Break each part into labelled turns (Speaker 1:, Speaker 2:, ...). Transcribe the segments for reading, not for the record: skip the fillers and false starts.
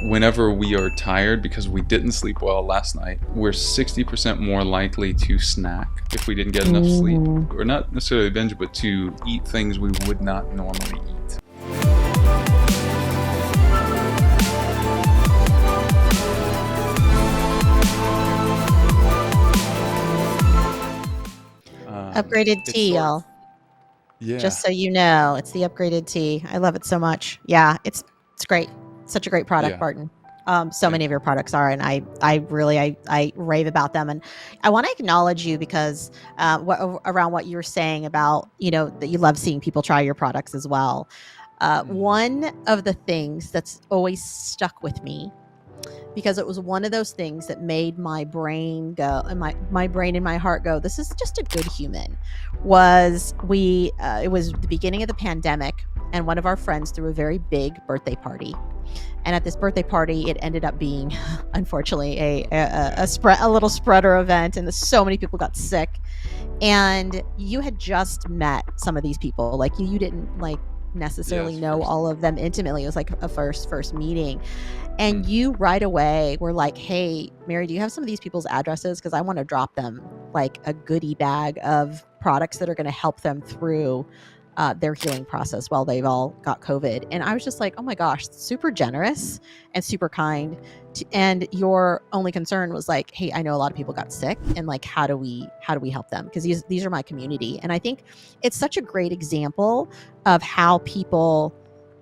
Speaker 1: whenever we are tired because we didn't sleep well last night, we're 60% more likely to snack if we didn't get enough sleep, or not necessarily binge, but to eat things we would not normally eat.
Speaker 2: Upgraded tea, y'all.
Speaker 1: Yeah.
Speaker 2: Just so you know, it's the upgraded tea. I love it so much. Yeah, it's great. Such a great product,
Speaker 1: Yeah.
Speaker 2: Barton. So many of your products are, and I really rave about them. And I want to acknowledge you because around what you were saying about, that you love seeing people try your products as well. One of the things that's always stuck with me, because it was one of those things that made my brain go, and my brain and my heart go, this is just a good human, was it was the beginning of the pandemic, and one of our friends threw a very big birthday party. And at this birthday party, it ended up being, unfortunately, a little spreader event, and so many people got sick. And you had just met some of these people, like you didn't necessarily know all of them intimately. It was like a first meeting. And you right away were like, hey, Mary, do you have some of these people's addresses? Because I want to drop them like a goodie bag of products that are going to help them through their healing process while they've all got COVID. And I was just like, oh my gosh, super generous and super kind. And your only concern was like, hey, I know a lot of people got sick, and like, how do we help them? Because these are my community. And I think it's such a great example of how people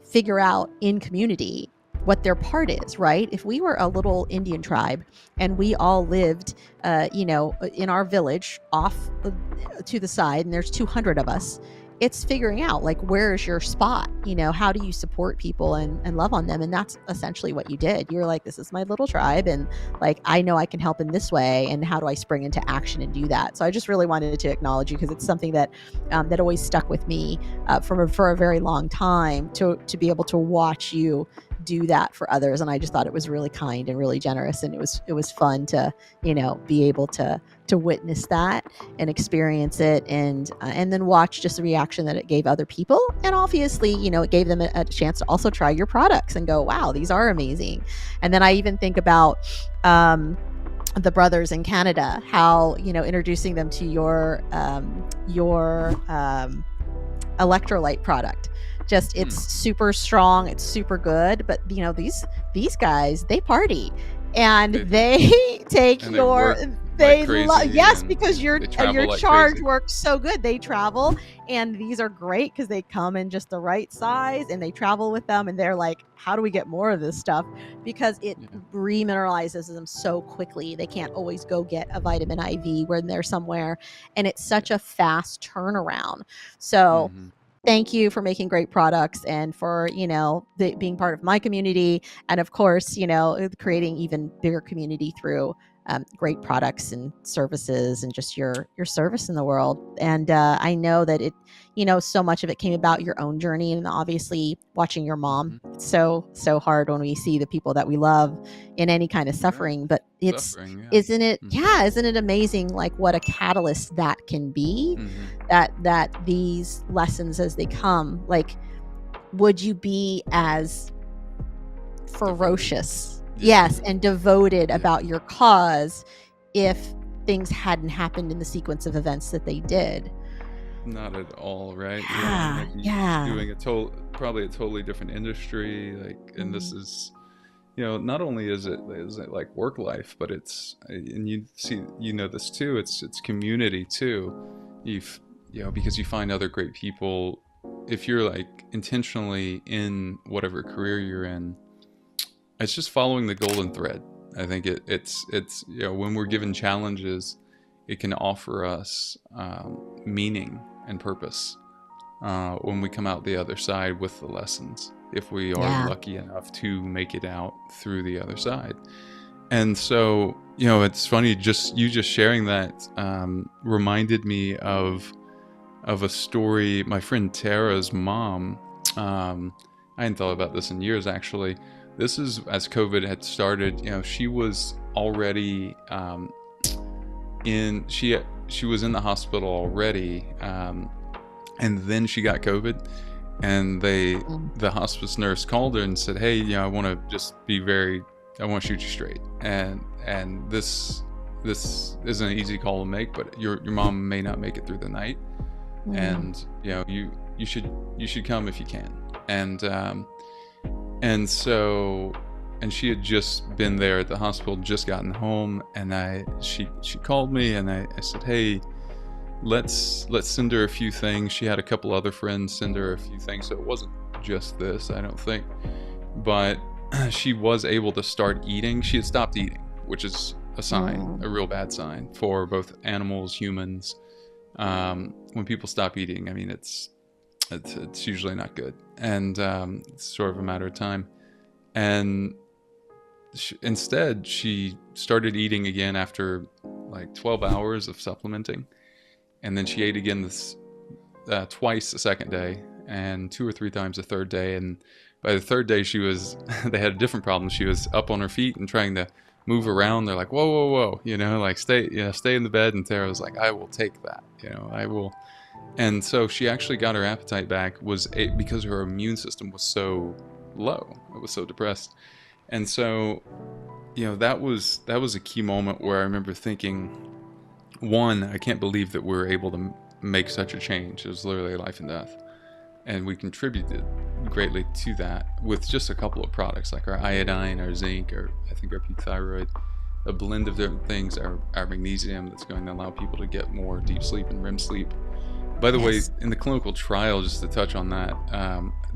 Speaker 2: figure out in community what their part is, right? If we were a little Indian tribe and we all lived, in our village off to the side, and there's 200 of us, it's figuring out like, where's your spot? How do you support people and love on them? And that's essentially what you did. You were like, this is my little tribe, and like, I know I can help in this way, and how do I spring into action and do that? So I just really wanted to acknowledge you, because it's something that that always stuck with me for a very long time, to be able to watch you do that for others. And I just thought it was really kind and really generous, and it was fun to be able to witness that and experience it, and then watch just the reaction that it gave other people. And obviously, it gave them a chance to also try your products and go, wow, these are amazing. And then I even think about the brothers in Canada, how introducing them to your electrolyte product. Just, it's super strong, it's super good, but these guys, they party, and they take
Speaker 1: And
Speaker 2: your because your charge works so good. They travel, and these are great because they come in just the right size, and they travel with them, and they're like, how do we get more of this stuff? Because it remineralizes them so quickly. They can't always go get a vitamin IV when they're somewhere, and it's such a fast turnaround. So thank you for making great products, and for being part of my community, and of course creating even bigger community through great products and services, and just your service in the world. And I know that it so much of it came about your own journey, and obviously watching your mom. It's so hard when we see the people that we love in any kind of suffering, but isn't it amazing, like, what a catalyst that can be, that these lessons as they come, like, would you be as ferocious and devoted about your cause if things hadn't happened in the sequence of events that they did?
Speaker 1: Not at all, right?
Speaker 2: Doing
Speaker 1: probably a totally different industry, like, and this is, not only is it like work life, but it's, and you see, this too, it's community too. Because you find other great people if you're like intentionally in whatever career you're in. It's just following the golden thread. I think it's when we're given challenges, it can offer us meaning and purpose when we come out the other side with the lessons, if we are lucky enough to make it out through the other side. And so, it's funny, you just sharing that reminded me of a story. My friend Tara's mom, I hadn't thought about this in years, actually. This is as COVID had started. She was already she was in the hospital already, and then she got COVID, and
Speaker 2: Mm.
Speaker 1: the hospice nurse called her and said, "Hey, I want to just be very, I want to shoot you straight, and this isn't an easy call to make, but your mom may not make it through the night,
Speaker 2: Mm.
Speaker 1: and you should come if you can." And so, and she had just been there at the hospital, just gotten home, and she called me, and I said, "Hey, let's send her a few things." She had a couple other friends send her a few things, so it wasn't just this, I don't think. But she was able to start eating. She had stopped eating, which is a sign,
Speaker 2: Mm.
Speaker 1: a real bad sign for both animals, humans. When people stop eating, I mean, it's usually not good, and it's sort of a matter of time. And instead, she started eating again after like 12 hours of supplementing, and then she ate again this twice the second day, and two or three times the third day. And by the third day, she was they had a different problem. She was up on her feet and trying to move around. They're like, "Whoa, whoa, whoa!" Like stay in the bed. And Tara was like, "I will take that. I will." And so she actually got her appetite back, because her immune system was so low. It was so depressed. And so, that was a key moment where I remember thinking, one, I can't believe that we're able to make such a change. It was literally life and death. And we contributed greatly to that with just a couple of products like our iodine, our zinc, or I think our peak thyroid, a blend of different things, our magnesium that's going to allow people to get more deep sleep and REM sleep. By the way,
Speaker 2: Yes.
Speaker 1: in the clinical trial, just to touch on that,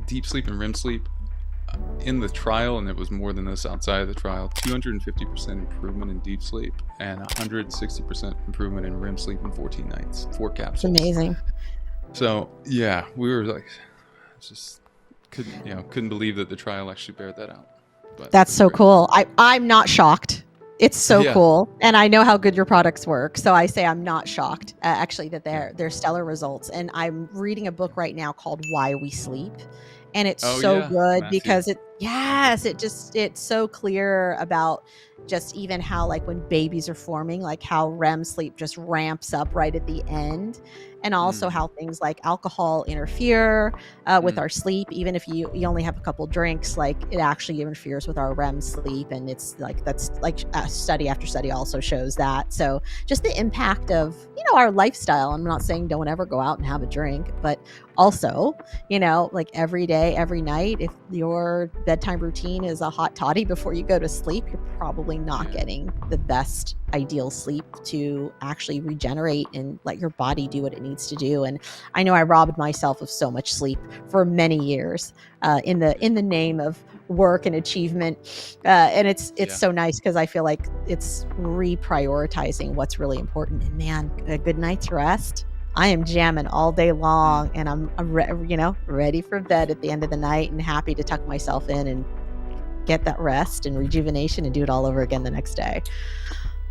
Speaker 1: deep sleep and REM sleep in the trial, and it was more than this outside of the trial, 250% improvement in deep sleep and 160% improvement in REM sleep in 14 nights, 4 capsules.
Speaker 2: Amazing.
Speaker 1: So yeah, we were like, just couldn't believe that the trial actually bared that out. But it
Speaker 2: That's
Speaker 1: was
Speaker 2: so
Speaker 1: great.
Speaker 2: cool. I'm not shocked. It's so
Speaker 1: Yeah,
Speaker 2: cool, and I know how good your products work. So I say I'm not shocked, actually, that
Speaker 1: yeah.
Speaker 2: they're stellar results. And I'm reading a book right now called Why We Sleep, and it's
Speaker 1: Oh
Speaker 2: so
Speaker 1: yeah,
Speaker 2: good
Speaker 1: Matthew.
Speaker 2: because it's so clear about just even how, like, when babies are forming, like how REM sleep just ramps up right at the end, and also
Speaker 1: Mm,
Speaker 2: how things like alcohol interfere with
Speaker 1: mm,
Speaker 2: our sleep. Even if you only have a couple drinks, like, it actually interferes with our REM sleep, and it's like that's like study after study also shows that. So just the impact of our lifestyle. I'm not saying don't ever go out and have a drink, but
Speaker 1: right.
Speaker 2: also like every day, every night, if your bedtime routine is a hot toddy before you go to sleep, you're probably not
Speaker 1: Yeah,
Speaker 2: getting the best ideal sleep to actually regenerate and let your body do what it needs to do. And I know I robbed myself of so much sleep for many years,
Speaker 1: yeah,
Speaker 2: in the name of work and achievement, and it's
Speaker 1: yeah.
Speaker 2: so nice because I feel like it's reprioritizing what's really important. And man, a good night's rest. I am jamming all day
Speaker 1: Mm.
Speaker 2: long, and ready for bed at the end of the night and happy to tuck myself in and get that rest and rejuvenation and do it all over again the next day.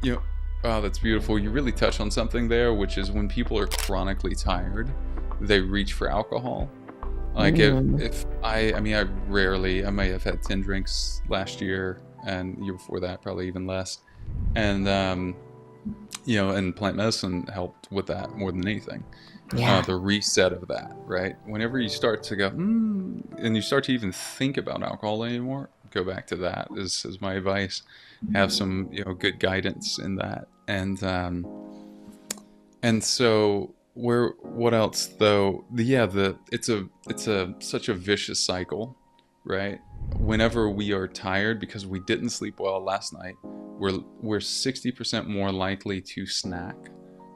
Speaker 1: You know, oh, that's beautiful. You really touch on something there, which is when people are chronically tired, they reach for alcohol. Like
Speaker 2: Mm.
Speaker 1: I mean, I might have had 10 drinks last year, and the year before that, probably even less. And, and plant medicine helped with that more than anything.
Speaker 2: Yeah.
Speaker 1: The reset of that, right? Whenever you start to go, and you start to even think about alcohol anymore, go back to that is my advice. Have some, good guidance in that. And so what else though? It's a such a vicious cycle, right? Whenever we are tired because we didn't sleep well last night, we're 60% more likely to snack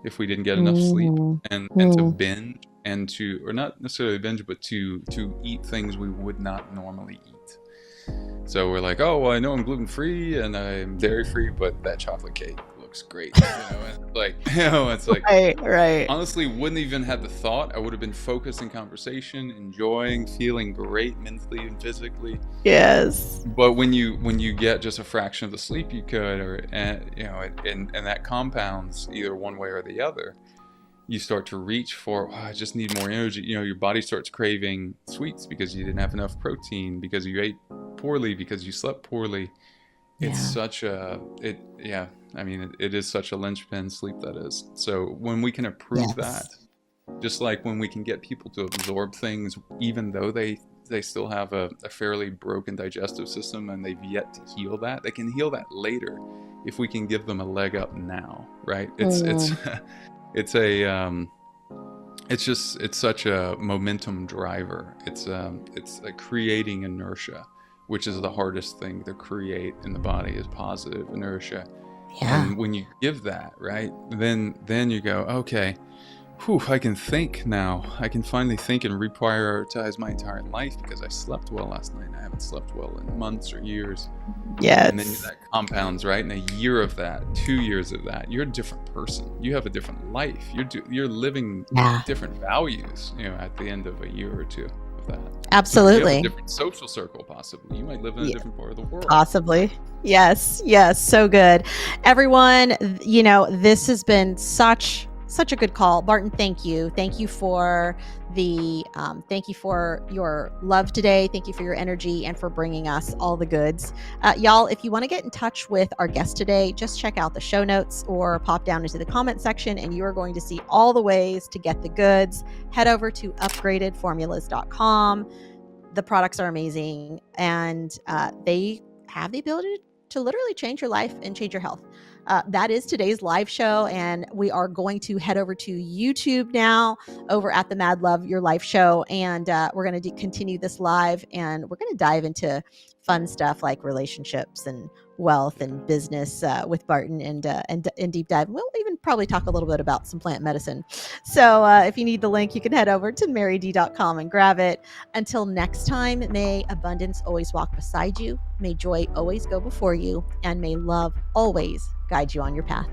Speaker 1: if we didn't get enough sleep,
Speaker 2: Mm.
Speaker 1: and to
Speaker 2: Mm.
Speaker 1: binge, and to, or not necessarily binge, but to eat things we would not normally eat. So we're like, oh, well, I know I'm gluten free and I'm dairy free, but that chocolate cake looks great, and it's like, it's like,
Speaker 2: Right, right.
Speaker 1: honestly, wouldn't even had the thought. I would have been focused in conversation, enjoying, feeling great mentally and physically.
Speaker 2: Yes.
Speaker 1: But when you get just a fraction of the sleep you could, or and that compounds either one way or the other, you start to reach for, "Oh, I just need more energy." Your body starts craving sweets because you didn't have enough protein, because you ate poorly, because you slept poorly. It's
Speaker 2: Yeah.
Speaker 1: such a it yeah. I mean, it is such a linchpin, sleep, that is. So when we can improve
Speaker 2: Yes.
Speaker 1: that, Just like when we can get people to absorb things, even though they still have a fairly broken digestive system and they've yet to heal that, they can heal that later if we can give them a leg up now, right? It's
Speaker 2: Mm.
Speaker 1: it's a it's such a momentum driver. It's creating inertia, which is the hardest thing to create in the body, is positive inertia.
Speaker 2: Yeah.
Speaker 1: And when you give that, right, then you go, okay, whew, I can think now. I can finally think and reprioritize my entire life because I slept well last night. I haven't slept well in months or years. And then
Speaker 2: Yes.
Speaker 1: that compounds, right? In a year of that, 2 years of that, you're a different person. You have a different life. You're living
Speaker 2: Yeah.
Speaker 1: different values, at the end of a year or two of that. You have a
Speaker 2: Absolutely.
Speaker 1: different social circle, possibly. You might live in a different part of the world.
Speaker 2: Possibly. Yes. Yes. So good. Everyone, this has been such a good call. Barton, thank you. Thank you for thank you for your love today. Thank you for your energy and for bringing us all the goods. Y'all, if you want to get in touch with our guest today, just check out the show notes or pop down into the comment section and you are going to see all the ways to get the goods. Head over to upgradedformulas.com. The products are amazing and they have the ability to literally change your life and change your health. That is today's live show, and we are going to head over to YouTube now over at the Mad Love Your Life show, and we're going to continue this live, and we're going to dive into fun stuff like relationships and wealth and business with Barton and deep dive. We'll even probably talk a little bit about some plant medicine. So if you need the link, you can head over to maryd.com and grab it. Until next time, may abundance always walk beside you, may joy always go before you, and may love always guide you on your path.